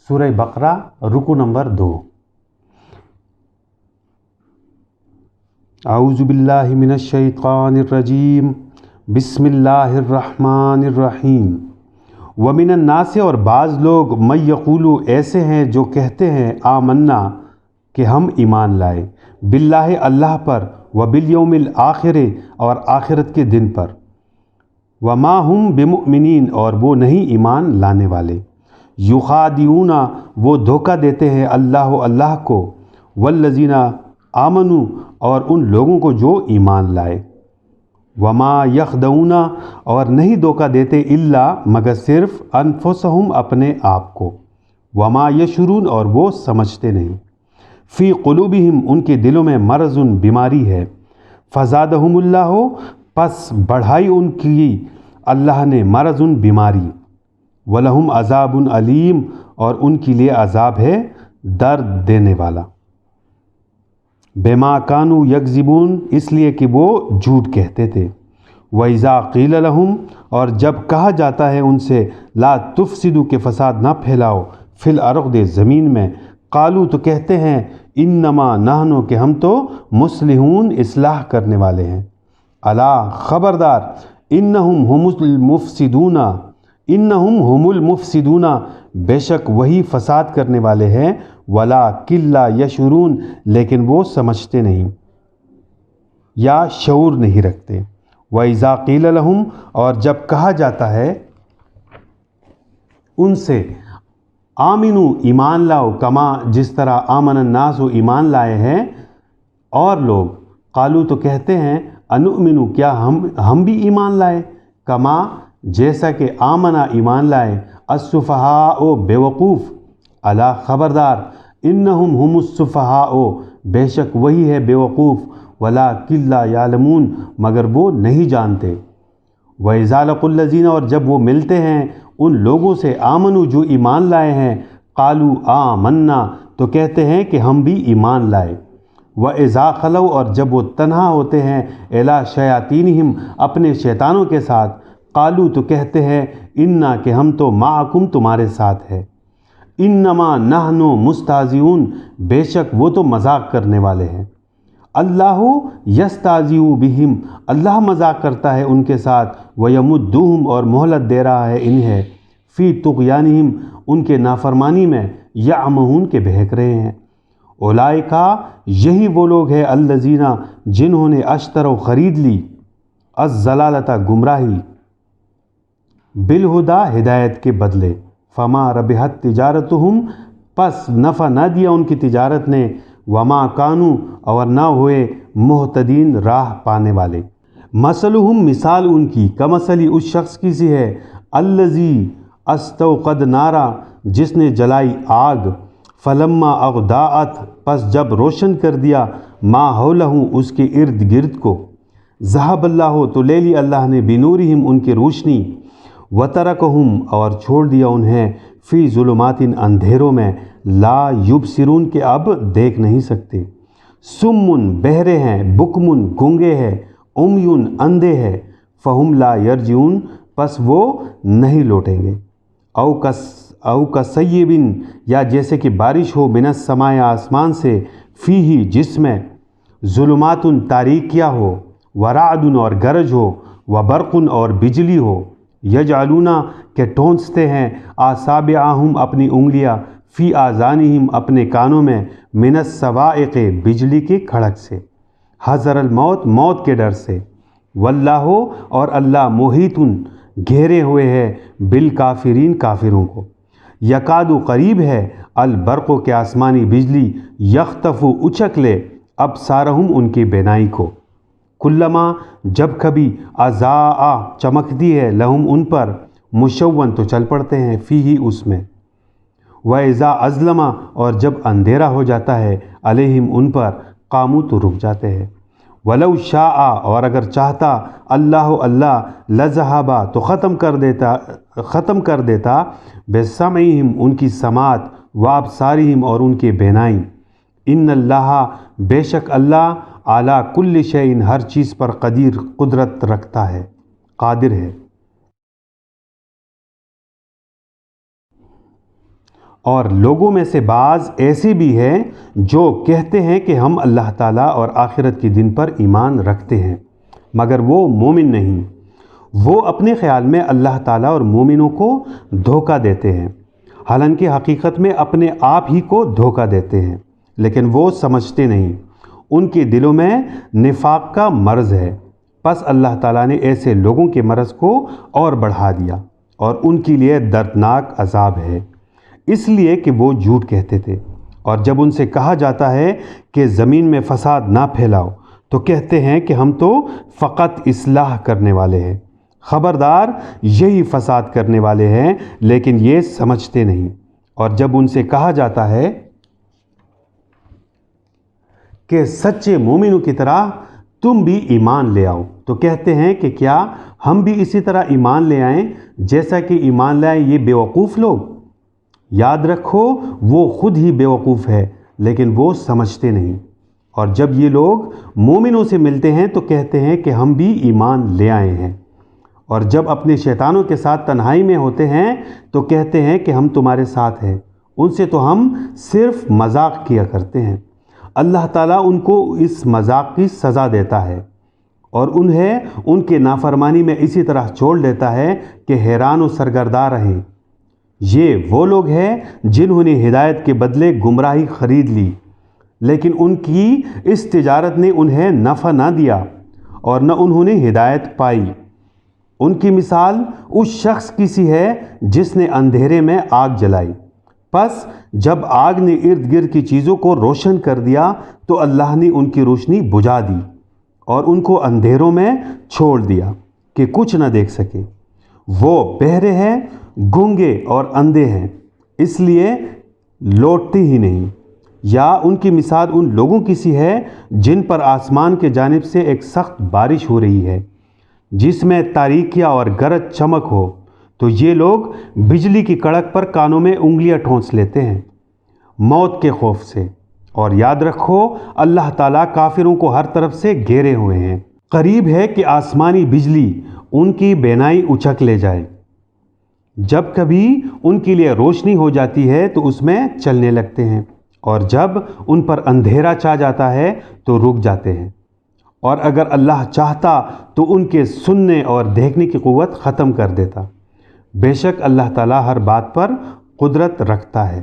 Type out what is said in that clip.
سورہ بقرہ رکو نمبر 2۔ اعوذ باللہ من الشیطان الرجیم، بسم اللہ الرحمن الرحیم۔ ومن الناس، اور بعض لوگ، من یقولو، ایسے ہیں جو کہتے ہیں، آمنا، کہ ہم ایمان لائے، باللہ، اللہ پر، وبالیوم الآخر، اور آخرت کے دن پر، وما ہم بمؤمنین، اور وہ نہیں ایمان لانے والے، یخادعون، وہ دھوکہ دیتے ہیں اللہ کو، والذین آمنوا، اور ان لوگوں کو جو ایمان لائے، وما یخدعون، اور نہیں دھوکہ دیتے، الا، مگر صرف، انفسہم، اپنے آپ کو، وما یشعرون، اور وہ سمجھتے نہیں، فی قلوبہم، ان کے دلوں میں، مرض، بیماری ہے، فزادہم اللہ، پس بڑھائی ان کی اللہ نے، مرض، بیماری، وَلَهُمْ عذاب علیم، اور ان کے لیے عذاب ہے درد دینے والا، بما کانوا یکذبون، اس لیے کہ وہ جھوٹ کہتے تھے، وَإِذَا قِيلَ لَهُمْ، اور جب کہا جاتا ہے ان سے، لا تفسدوا، کہ فساد نہ پھیلاؤ، فی الارض، زمین میں، قالوا، تو کہتے ہیں، انما نحن، کہ ہم تو مصلحون، اصلاح کرنے والے ہیں، الا، خبردار، انہم هم المفسدون، انہم هم المفسدون، بے شک وہی فساد کرنے والے ہیں، ولکن لا یشعرون، لیکن وہ سمجھتے نہیں یا شعور نہیں رکھتے، وَإِذَا قِيلَ لَهُمْ، اور جب کہا جاتا ہے ان سے، آمنو، ایمان لاؤ، کما، جس طرح، آمن الناس، ایمان لائے ہیں اور لوگ، قالو، تو کہتے ہیں، انؤمنو، کیا ہم بھی ایمان لائے، کما، جیسا کہ، آمنا، ایمان لائے، السفہاء، بے وقوف، الا، خبردار، انہم هم السفہاء، بے شک وہی ہے بے وقوف، ولکن لا یعلمون، مگر وہ نہیں جانتے، وَإِذَا لَقُوا الَّذِينَ، اور جب وہ ملتے ہیں ان لوگوں سے، آمنوا، جو ایمان لائے ہیں، قالوا آمنا، تو کہتے ہیں کہ ہم بھی ایمان لائے، وَإِذَا خَلَوْا، اور جب وہ تنہا ہوتے ہیں، إِلَىٰ شَيَاطِینِہِمْ، اپنے شیطانوں کے ساتھ، قالوا، تو کہتے ہیں، انا، کہ ہم تو، معکم، تمہارے ساتھ ہے، انما نحن مستہزئون، بے شک وہ تو مذاق کرنے والے ہیں، اللہ یستہزئ بہم، اللہ مذاق کرتا ہے ان کے ساتھ، ویمدہم، اور مہلت دے رہا ہے انہیں، فی طغیانہم، ان کے نافرمانی میں، یعمہون، کے بہک رہے ہیں، اولئک، یہی وہ لوگ ہیں، الذین، جنہوں نے، اشتروا، خرید لی، الضلالۃ، گمراہی، بالہدیٰ، ہدایت کے بدلے، فما ربحت تجارتہم، پس نفع نہ دیا ان کی تجارت نے، وما کانوا، اور نہ ہوئے، مہتدین، راہ پانے والے، مثلہم، مثال ان کی، کمثل، اس شخص کی سی ہے، الذی، استوقد نارا، جس نے جلائی آگ، فلما اضاءت، پس جب روشن کر دیا، ما حولہ، اس کے ارد گرد کو، ذہب اللہ، تو لے لی اللہ نے، بنورہم، ان کی روشنی، وترکہم، اور چھوڑ دیا انہیں، فی ظلمات، اندھیروں میں، لا یبصرون، کہ اب دیکھ نہیں سکتے، سم، بہرے ہیں، بکم، گونگے ہیں، عمی، اندھے ہیں، فہم لا یرجعون، پس وہ نہیں لوٹیں گے، او کصیب، یا جیسے کہ بارش ہو، من السماء، آسمان سے، فیہ، جس میں، ظلمات، تاریکیاں ہو، ورعد، اور گرج ہو، وبرق، اور بجلی ہو، یجعلون، کہ ٹھونستے ہیں، اصابعہم، اپنی انگلیاں، فی آذانہم، اپنے کانوں میں، من الصواعق، بجلی کی کھڑک سے، حذر الموت، موت کے ڈر سے، واللہ، اور اللہ، محیط، گھیرے ہوئے ہے، بالکافرین، کافروں کو، یکاد، قریب ہے، البرق، کے آسمانی بجلی، یخطف، اچک لے، ابصارہم، ان کی بینائی کو، کلما، جب کبھی، اضاء، چمکتی ہے، لہم، ان پر، مشون، تو چل پڑتے ہیں، فیہ، اس میں، وَإِذَا أَظْلَمَ، اور جب اندھیرا ہو جاتا ہے، علیہم، ان پر، قاموا، تو رک جاتے ہیں، وَلَوْ شَاءَ، اور اگر چاہتا، اللہ، لَذَهَبَ، تو ختم کر دیتا، بِسَمْعِهِمْ، ان کی سماعت، وَأَبْصَارِهِمْ، اور ان کے بینائی، ان اللہ، بے شک اللہ، علی کل شیء، ہر چیز پر، قدیر، قدرت رکھتا ہے، قادر ہے، اور لوگوں میں سے بعض ایسے بھی ہیں جو کہتے ہیں کہ ہم اللہ تعالیٰ اور آخرت کے دن پر ایمان رکھتے ہیں، مگر وہ مومن نہیں۔ وہ اپنے خیال میں اللہ تعالیٰ اور مومنوں کو دھوکہ دیتے ہیں، حالانکہ حقیقت میں اپنے آپ ہی کو دھوکہ دیتے ہیں، لیکن وہ سمجھتے نہیں۔ ان کے دلوں میں نفاق کا مرض ہے، پس اللہ تعالیٰ نے ایسے لوگوں کے مرض کو اور بڑھا دیا اور ان کے لیے دردناک عذاب ہے، اس لیے کہ وہ جھوٹ کہتے تھے۔ اور جب ان سے کہا جاتا ہے کہ زمین میں فساد نہ پھیلاؤ تو کہتے ہیں کہ ہم تو فقط اصلاح کرنے والے ہیں۔ خبردار، یہی فساد کرنے والے ہیں لیکن یہ سمجھتے نہیں۔ اور جب ان سے کہا جاتا ہے کہ سچے مومنوں کی طرح تم بھی ایمان لے آؤ تو کہتے ہیں کہ کیا ہم بھی اسی طرح ایمان لے آئیں جیسا کہ ایمان لائیں یہ بیوقوف لوگ؟ یاد رکھو وہ خود ہی بیوقوف ہے لیکن وہ سمجھتے نہیں۔ اور جب یہ لوگ مومنوں سے ملتے ہیں تو کہتے ہیں کہ ہم بھی ایمان لے آئے ہیں، اور جب اپنے شیطانوں کے ساتھ تنہائی میں ہوتے ہیں تو کہتے ہیں کہ ہم تمہارے ساتھ ہیں، ان سے تو ہم صرف مذاق کیا کرتے ہیں۔ اللہ تعالیٰ ان کو اس مذاق کی سزا دیتا ہے اور انہیں ان کے نافرمانی میں اسی طرح چھوڑ دیتا ہے کہ حیران و سرگرداں رہیں۔ یہ وہ لوگ ہیں جنہوں نے ہدایت کے بدلے گمراہی خرید لی، لیکن ان کی اس تجارت نے انہیں نفع نہ دیا اور نہ انہوں نے ہدایت پائی۔ ان کی مثال اس شخص کی سی ہے جس نے اندھیرے میں آگ جلائی، پس جب آگ نے ارد گرد کی چیزوں کو روشن کر دیا تو اللہ نے ان کی روشنی بجھا دی اور ان کو اندھیروں میں چھوڑ دیا کہ کچھ نہ دیکھ سکے۔ وہ بہرے ہیں، گونگے اور اندھے ہیں، اس لیے لوٹتے ہی نہیں۔ یا ان کی مثال ان لوگوں کی سی ہے جن پر آسمان کے جانب سے ایک سخت بارش ہو رہی ہے جس میں تاریکیاں اور گرج چمک ہو، تو یہ لوگ بجلی کی کڑک پر کانوں میں انگلیاں ٹھونس لیتے ہیں موت کے خوف سے۔ اور یاد رکھو اللہ تعالیٰ کافروں کو ہر طرف سے گھیرے ہوئے ہیں۔ قریب ہے کہ آسمانی بجلی ان کی بینائی اچک لے جائے، جب کبھی ان کے لیے روشنی ہو جاتی ہے تو اس میں چلنے لگتے ہیں، اور جب ان پر اندھیرا چھا جاتا ہے تو رک جاتے ہیں۔ اور اگر اللہ چاہتا تو ان کے سننے اور دیکھنے کی قوت ختم کر دیتا۔ بے شک اللہ تعالیٰ ہر بات پر قدرت رکھتا ہے۔